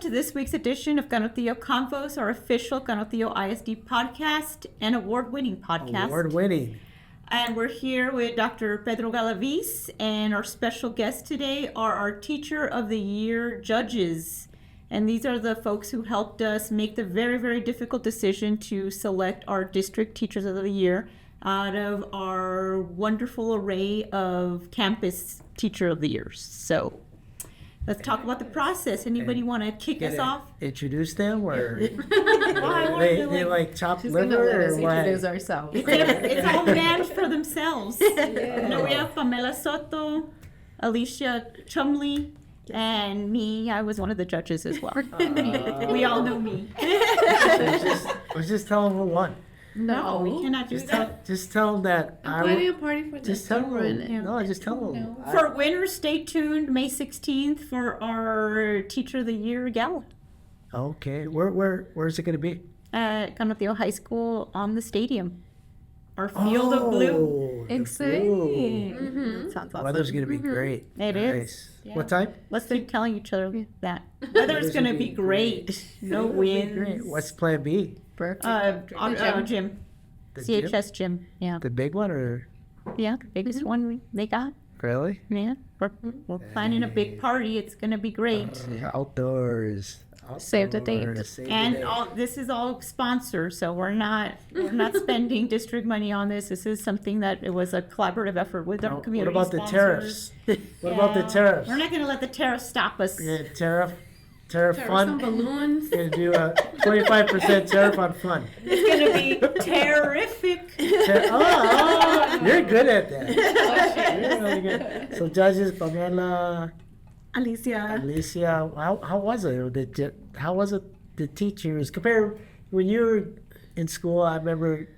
to this week's edition of Canotio Convos, our official Canotio ISD podcast and award-winning podcast. Award-winning. And we're here with Dr. Pedro Galaviz, and our special guests today are our Teacher of the Year judges. And these are the folks who helped us make the very, very difficult decision to select our district Teachers of the Year out of our wonderful array of campus Teacher of the Years. So let's talk about the process. Anybody want to kick us off? Introduce them, or they like chopped She's liver, gonna let or us what? introduce ourselves. It's all manned for themselves. No, we have Pamela, Soto, Alicia, Chumley, and me. I was one of the judges as well. We all know me. Let's just tell them who won. No, we cannot do that. Just tell them that I'm planning a party for Just them. tell them. No, just tell them. For winners, stay tuned May 16th for our Teacher of the Year gala Okay, where's it going to be? at Canotio High School on the stadium. Our field of blue. Exciting. Sounds awesome. Weather's going to be great. It is. Nice. What time? Let's keep telling each other that. Weather's going to be great. No wind. What's Plan B? Perfect. Gym. The gym? CHS gym. Yeah. The big one, or Yeah, the biggest one they got. really? Yeah. We're planning a big party. It's going to be great. Outdoors. Save the date. Outdoors, save the And date. this is all sponsored, so we're not spending district money on this. This is something that it was a collaborative effort with our What community about the sponsors. tariffs? What about the Yeah. tariffs? We're not going to let the tariffs stop us. Yeah, tariff Some fund. balloons. Gonna do a 25% tariff on fun. It's going to be terrific. You're good at that. You're really good. So judges, Pamela, Alicia. Alicia, how was it? How was it? The teachers compared when you were in school. I remember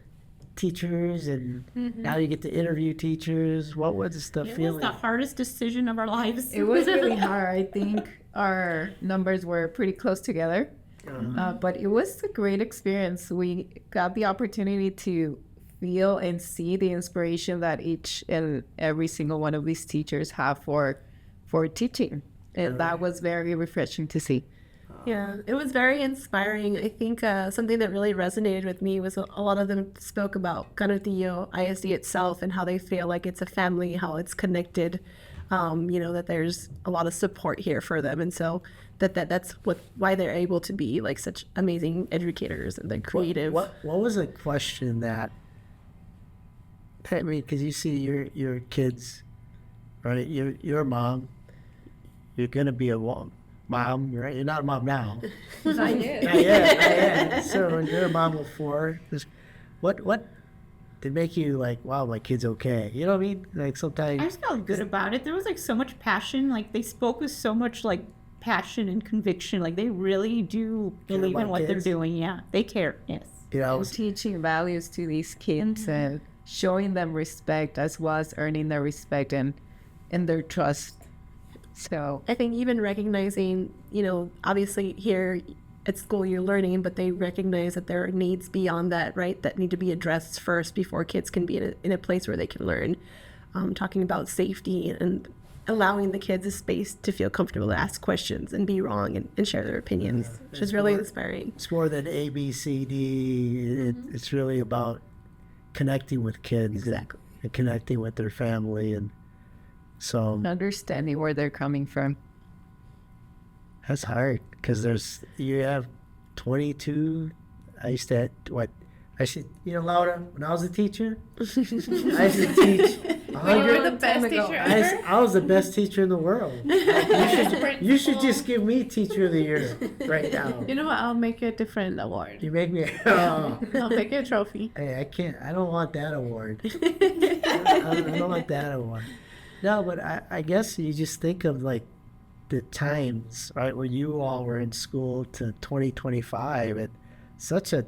teachers, and now you get to interview teachers. What was the It was feeling? the hardest decision of our lives. It was really hard. I think our numbers were pretty close together. But it was a great experience. We got the opportunity to feel and see the inspiration that each and every single one of these teachers have for teaching. And that was very refreshing to see. Yeah, it was very inspiring. I think something that really resonated with me was a lot of them spoke about Canotio ISD itself and how they feel like it's a family, how it's connected, that there's a lot of support here for them. And so that's why they're able to be like such amazing educators and they're creative. What was a question that? I mean, because you see your kids, right? You're a mom. You're gonna be a mom, right? You're not a mom now. Not yet. Not yet. So when you're a mom of four, what did make you like, wow, my kid's okay? You know what I mean? Like sometimes I just felt good about it. There was like so much passion. Like they spoke with so much like passion and conviction. Like they really do believe in about what they're kids? doing. Yeah, they care. Yes. you know. Teaching values to these kids and showing them respect as well as earning their respect and their trust. So I think even recognizing, obviously here at school you're learning, but they recognize that there are needs beyond that, right? That need to be addressed first before kids can be in a place where they can learn. Talking about safety and allowing the kids a space to feel comfortable to ask questions and be wrong and share their opinions, which is really inspiring. It's more than A, B, C, D. It's really about connecting with kids. Exactly. And connecting with their family. And so understanding where they're coming from. that's hard because you have 22. I used to, Laura, when I was a teacher, I used to teach 100. the best teacher I was the best teacher in the world. Like, you should just give me Teacher of the Year right now. You know what? I'll make you a different award. You make me. I'll make you a trophy. Hey, I can't. I don't want that award. I don't want that award. No, but I guess you just think of like the times, right, when you all were in school to 2025, and such a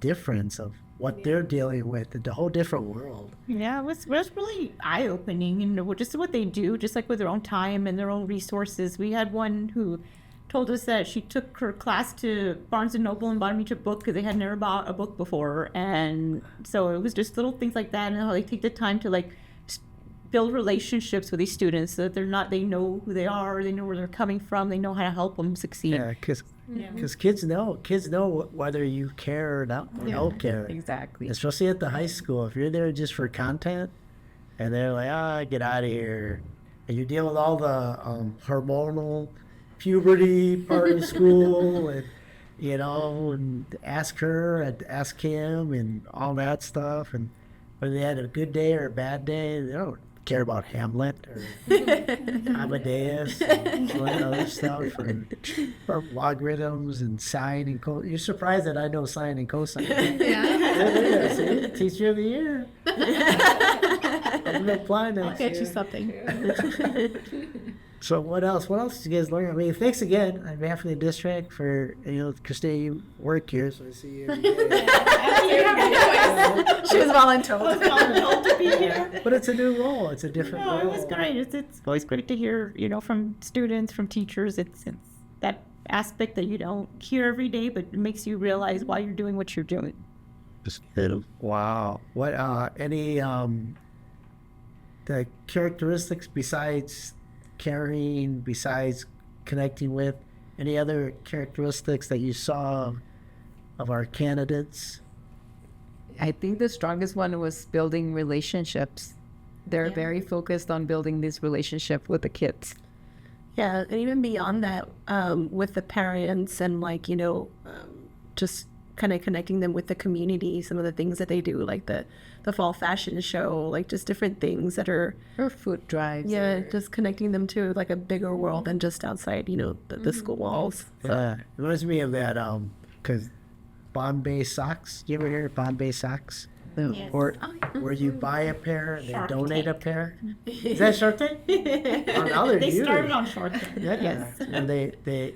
difference of what they're dealing with in the whole different world. Yeah, it was really eye-opening, and just what they do, just like with their own time and their own resources. We had one who told us that she took her class to Barnes & Noble and bought them each a book because they had never bought a book before. And so it was just little things like that, and how they take the time to like build relationships with these students so that they know who they are, they know where they're coming from, they know how to help them succeed. Yeah, because kids know whether you care or not, or don't care. Exactly. Especially at the high school, if you're there just for content, and they're like, get out of here, and you deal with all the hormonal puberty part of school, and and ask her and ask him and all that stuff, and whether they had a good day or a bad day, they don't care about Hamlet or Amadeus and all that other stuff, or logarithms and sine and cosine. You're surprised that I know sine and cosine. Yeah. See? Teacher of the year. I'm gonna apply next I'll get year. you something. So what else? What else did you guys learn? I mean, thanks again on behalf of the district for, Christina, you work here, so I see you every day. She was voluntold. To be here. But it's a new role. It's a different No, role. it was great. It's always great to hear, from students, from teachers. It's that aspect that you don't hear every day, but it makes you realize why you're doing what you're doing. Wow. What, any, the characteristics besides caring, besides connecting with, any other characteristics that you saw of our candidates? I think the strongest one was building relationships. They're very focused on building this relationship with the kids. Yeah, and even beyond that, with the parents and just kind of connecting them with the community, some of the things that they do, like the fall fashion show, like just different things that are, Or food drives. just connecting them to like a bigger world than just outside, the school walls. It reminds me of that, because Bombay socks. You ever hear of Bombay socks? Yes. Or where you buy a pair and they Shark donate Tank. a pair. Is that Shark Tank? Oh, now they're They huge. started on Shark Tank. Yeah. Yes. And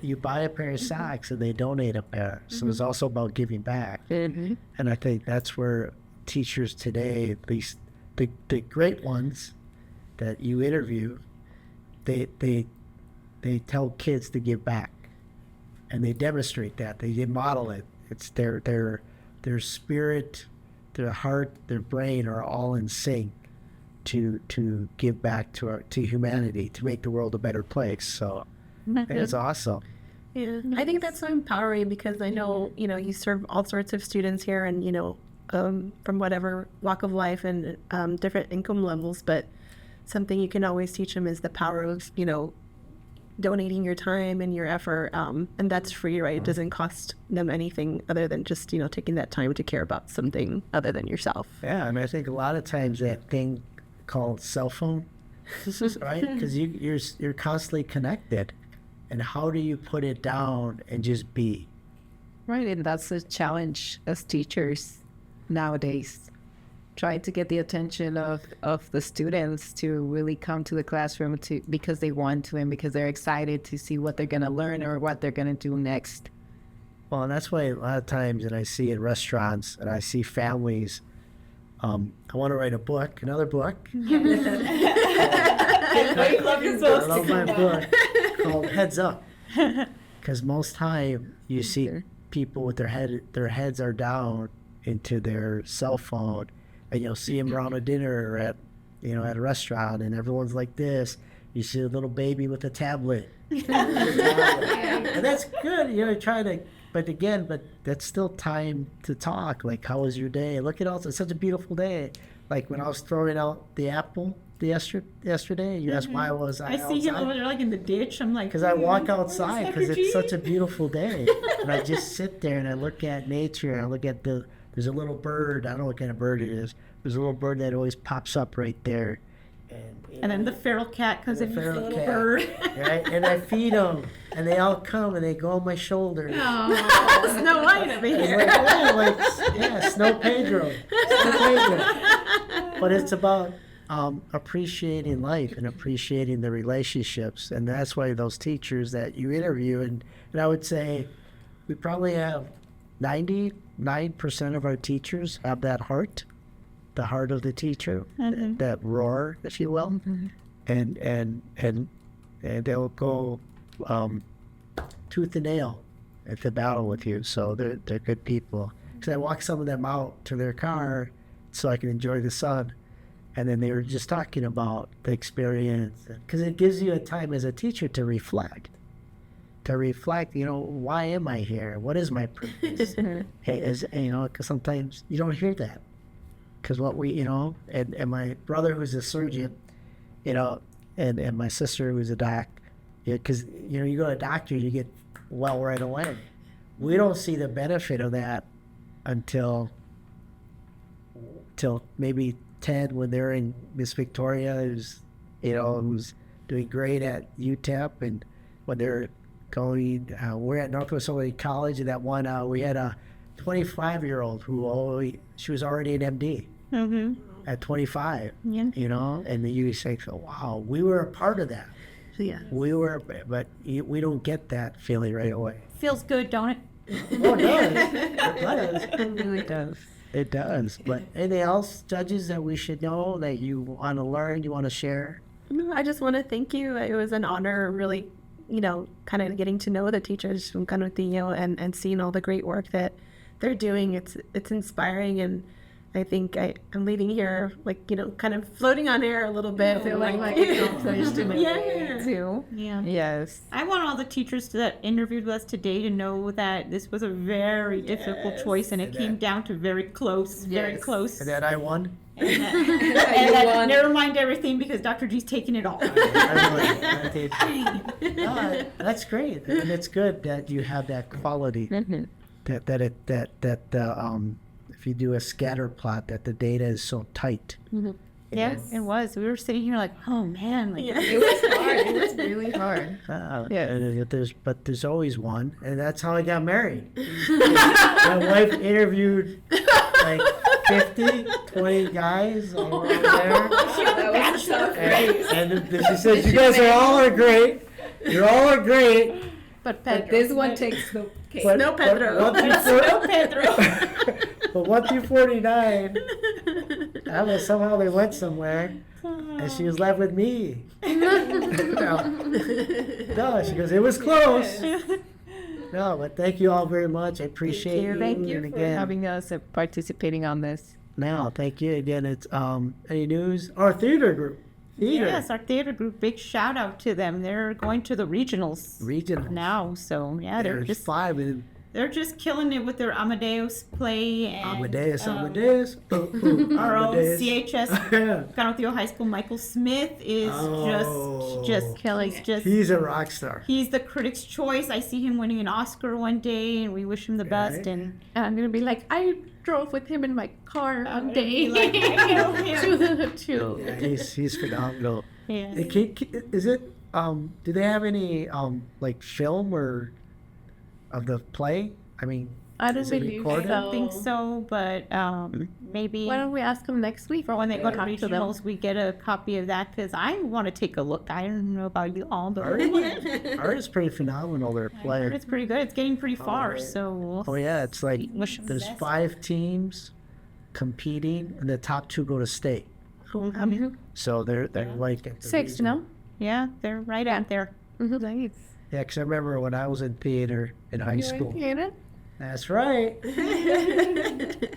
you buy a pair of socks and they donate a pair. So it's also about giving back. And I think that's where teachers today, at least the great ones that you interview, they tell kids to give back, and they demonstrate that. They model it. It's their spirit, their heart, their brain are all in sync to give back to humanity, to make the world a better place. So it's awesome. Yeah, I think that's so empowering because I know, you serve all sorts of students here and, from whatever walk of life and different income levels, but something you can always teach them is the power of, donating your time and your effort, and that's free, right? It doesn't cost them anything other than just, taking that time to care about something other than yourself. Yeah, I mean, I think a lot of times that thing called cell phone, right? Because you're constantly connected, and how do you put it down and just be? Right, and that's a challenge as teachers nowadays. Trying to get the attention of the students to really come to the classroom because they want to and because they're excited to see what they're going to learn or what they're going to do next. Well, and that's why a lot of times, and I see in restaurants, and I see families, I want to write another book. I love my book called Heads Up. Because most time you see people with their heads are down into their cell phone, and you'll see them around a dinner or at a restaurant, and everyone's like this. You see a little baby with a tablet. And that's good, trying to, but that's still time to talk. Like, how was your day? Look at all, it's such a beautiful day. Like when I was throwing out the apple yesterday, you asked why was I I see him over outside? there like in the ditch. I'm like, Because I walk "Where's outside Dr. because G?" it's such a beautiful day. And I just sit there and I look at nature, and I look at there's a little bird. I don't know what kind of bird it is. There's a little bird that always pops up right there. And then the feral cat because The of your feral little cat. bird. Right? And I feed them, and they all come and they go on my shoulder. Snow White over It's here. like, Snow Pedro. But it's about appreciating life and appreciating the relationships. And that's why those teachers that you interview, and I would say we probably have 99% of our teachers have that heart, the heart of the teacher, that roar, if you will. And they'll go tooth and nail at the battle with you. So they're good people. Because I walk some of them out to their car so I can enjoy the sun. And then they were just talking about the experience, because it gives you a time as a teacher to reflect. Why am I here? What is my purpose? Hey, because sometimes you don't hear that. Because and my brother who's a surgeon, and my sister who's a doc, because, you go to a doctor, you get well right away. We don't see the benefit of that until maybe 10, when they're in Miss Victoria, who's doing great at UTEP, and when they're going, we're at Northwest Illinois College, and that one, we had a 25-year-old she was already an MD at 25, and you say, wow, we were a part of that. Yeah. But we don't get that feeling right away. Feels good, don't it? Oh, it does. It really does. It does. But anything else, judges, that we should know, that you want to learn, you want to share? No, I just want to thank you. It was an honor, really, kind of getting to know the teachers from Canudillo and seeing all the great work that they're doing. It's inspiring, and I think I'm leaving here, kind of floating on air a little bit. Feeling like accomplished in a Yeah. way, too. Yeah. Yes. I want all the teachers that interviewed with us today to know that this was a very difficult choice, and it came down to very close. And that I won? And that, never mind everything, because Dr. G's taking it all. I did. No, that's great. And it's good that you have that quality. If you do a scatter plot, that the data is so tight. Yeah, it was. We were sitting here like, oh man, It was hard. It was really hard. But there's always one, and that's how I got married. My wife interviewed like 20 guys over there. That was tough. And she said, you guys are great. You all are great. But But this one takes the cake. But, No Pedro. But, Pedro. but 1 through 49, somehow they went somewhere, and she was left with me. No, she goes, it was close. No, but thank you all very much. I appreciate you. Thank you And for again, having us and participating on this. now, thank you again. It's any news? Our theater group. Yes, our theater group, big shout out to them. They're going to the regionals Regional. now, so yeah, There's 5 in they're just killing it with their Amadeus play, and Amadeus. our own Amadeus. CHS Canudillo High School, Michael Smith is just killing. He's a rock star. He's the critics' choice. I see him winning an Oscar one day, and we wish him the best. Right. And I'm going to be like, I drove with him in my car one day. like, I know him. Yeah, he's phenomenal. Yes. Is it? Do they have any like film or of the play? I mean, I don't is it believe recorded? I don't think so, but maybe Why don't we ask him next week? for when they go to Talk to them. regionals, we get a copy of that, because I want to take a look. I don't know about you all, but Art is pretty phenomenal. Their play. it's pretty good. It's getting pretty far, so we'll Oh yeah, it's like wish 'em the there's best. 5 teams competing, and the top 2 go to state. So they're like at the 6, regional. no? Yeah, they're right out there. Nice. Yeah, because I remember when I was in theater in high school. You That's right.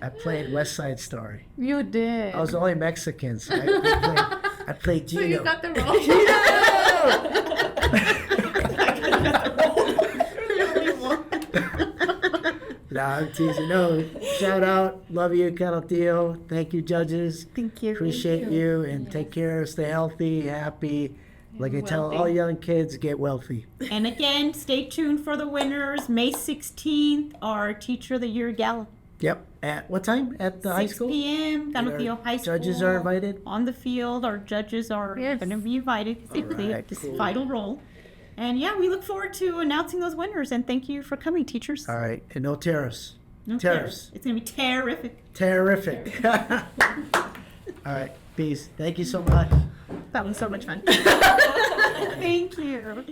I played West Side Story. did. I was the only Mexican, so I played Gino. So you got the role. Nah, I'm teasing. No, shout out. Love you, Canudillo. Thank you, judges. Thank you. Appreciate you, and take care. Stay healthy, happy. Like I tell all young kids, get wealthy. And again, stay tuned for the winners. May 16th, our Teacher of the Year Gala. Yep. At what time? At the high 6 school? p.m. Canudillo High School. Judges are invited? On the field, our judges are Yes. going to be invited because they play right, this cool. vital role. And yeah, we look forward to announcing those winners. And thank you for coming, teachers. All right. And no tariffs. No Tariffs. It's going to be terrific. Terrific. All right. Peace. Thank you so much. That was so much fun. Thank you.